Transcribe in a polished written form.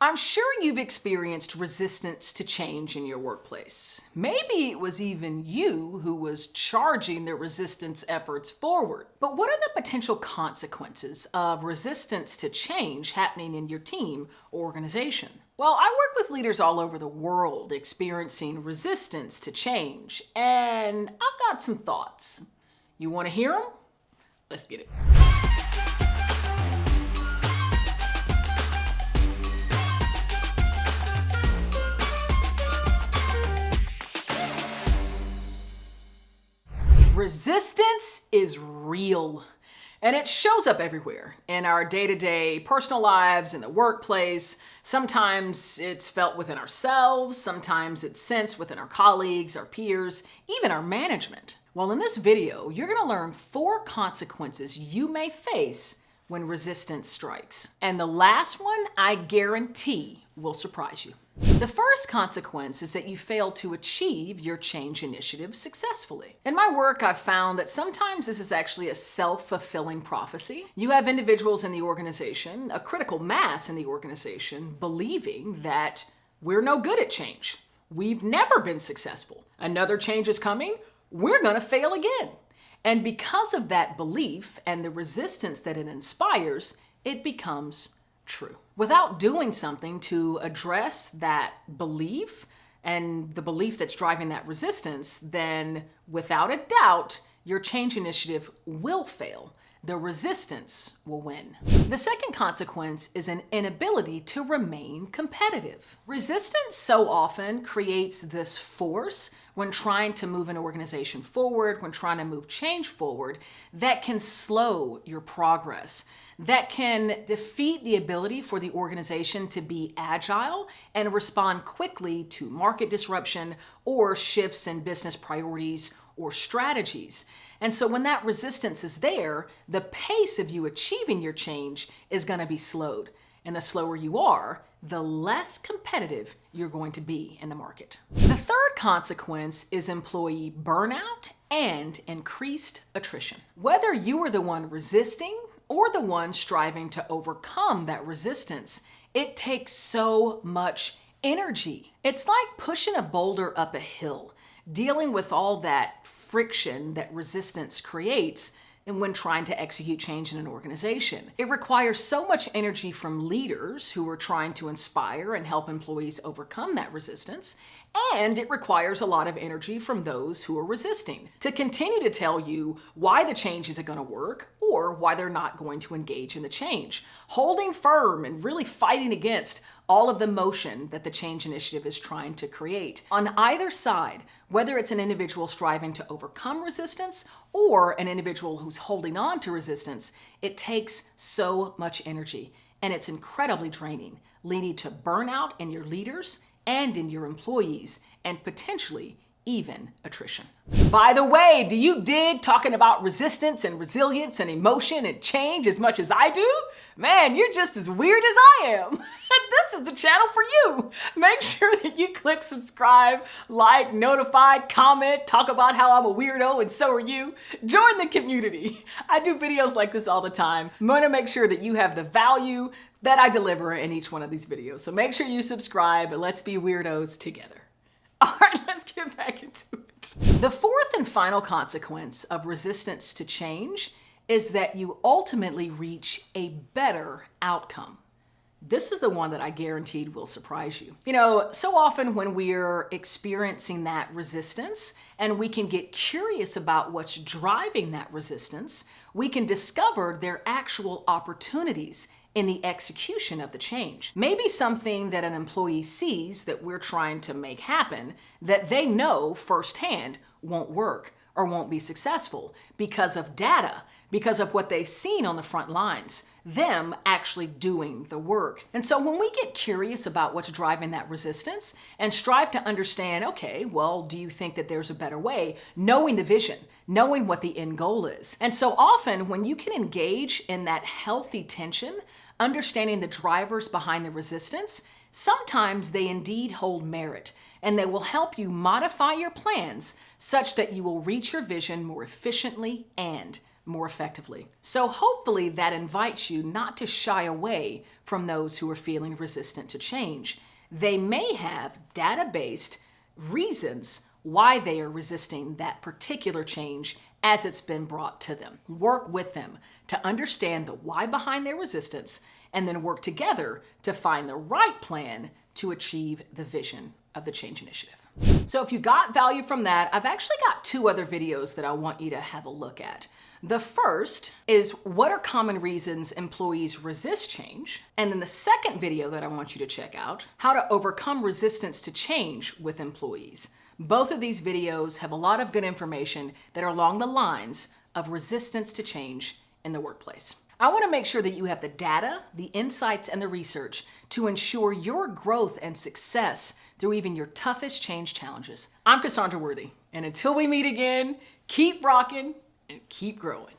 I'm sure you've experienced resistance to change in your workplace. Maybe it was even you who was charging the resistance efforts forward. But what are the potential consequences of resistance to change happening in your team or organization? Well, I work with leaders all over the world experiencing resistance to change, and I've got some thoughts. You want to hear them? Let's get it. Resistance is real, and it shows up everywhere in our day-to-day personal lives, in the workplace. Sometimes it's felt within ourselves, sometimes it's sensed within our colleagues, our peers, even our management. Well, in this video, you're going to learn 4 consequences you may face when resistance strikes. And the last one, I guarantee, will surprise you. The first consequence is that you fail to achieve your change initiative successfully. In my work, I've found that sometimes this is actually a self-fulfilling prophecy. You have individuals in the organization, a critical mass in the organization, believing that we're no good at change. We've never been successful. Another change is coming. We're going to fail again. And because of that belief and the resistance that it inspires, it becomes true. Without doing something to address that belief and the belief that's driving that resistance, then without a doubt, your change initiative will fail. The resistance will win. The second consequence is an inability to remain competitive. Resistance so often creates this force when trying to move an organization forward, when trying to move change forward, that can slow your progress, that can defeat the ability for the organization to be agile and respond quickly to market disruption or shifts in business priorities or strategies. And so when that resistance is there, the pace of you achieving your change is going to be slowed. And the slower you are, the less competitive you're going to be in the market. The third consequence is employee burnout and increased attrition. Whether you are the one resisting or the one striving to overcome that resistance, it takes so much energy. It's like pushing a boulder up a hill, dealing with all that friction that resistance creates and when trying to execute change in an organization. It requires so much energy from leaders who are trying to inspire and help employees overcome that resistance, and it requires a lot of energy from those who are resisting to continue to tell you why the change isn't going to work or why they're not going to engage in the change, holding firm and really fighting against all of the motion that the change initiative is trying to create. On either side, whether it's an individual striving to overcome resistance or an individual who's holding on to resistance, it takes so much energy and it's incredibly draining, leading to burnout in your leaders and in your employees and potentially even attrition. By the way, do you dig talking about resistance and resilience and emotion and change as much as I do? Man, you're just as weird as I am. This is the channel for you. Make sure that you click subscribe, like, notify, comment, talk about how I'm a weirdo and so are you. Join the community. I do videos like this all the time. I'm going to make sure that you have the value that I deliver in each one of these videos. So make sure you subscribe and let's be weirdos together. All right, let's get back into it. The fourth and final consequence of resistance to change is that you ultimately reach a better outcome. This is the one that I guaranteed will surprise you. You know, so often when we're experiencing that resistance and we can get curious about what's driving that resistance, we can discover their actual opportunities in the execution of the change. Maybe something that an employee sees that we're trying to make happen that they know firsthand won't work or won't be successful because of data, because of what they've seen on the front lines, them actually doing the work. And so when we get curious about what's driving that resistance and strive to understand, okay, well, do you think that there's a better way? Knowing the vision, knowing what the end goal is. And so often when you can engage in that healthy tension, understanding the drivers behind the resistance, sometimes they indeed hold merit and they will help you modify your plans such that you will reach your vision more efficiently and more effectively. So hopefully that invites you not to shy away from those who are feeling resistant to change. They may have data-based reasons why they are resisting that particular change as it's been brought to them. Work with them to understand the why behind their resistance, and then work together to find the right plan to achieve the vision of the change initiative. So if you got value from that, I've actually got 2 other videos that I want you to have a look at. The first is what are common reasons employees resist change? And then the second video that I want you to check out, how to overcome resistance to change with employees. Both of these videos have a lot of good information that are along the lines of resistance to change in the workplace. I want to make sure that you have the data, the insights, and the research to ensure your growth and success through even your toughest change challenges. I'm Cassandra Worthy, and until we meet again, keep rocking and keep growing.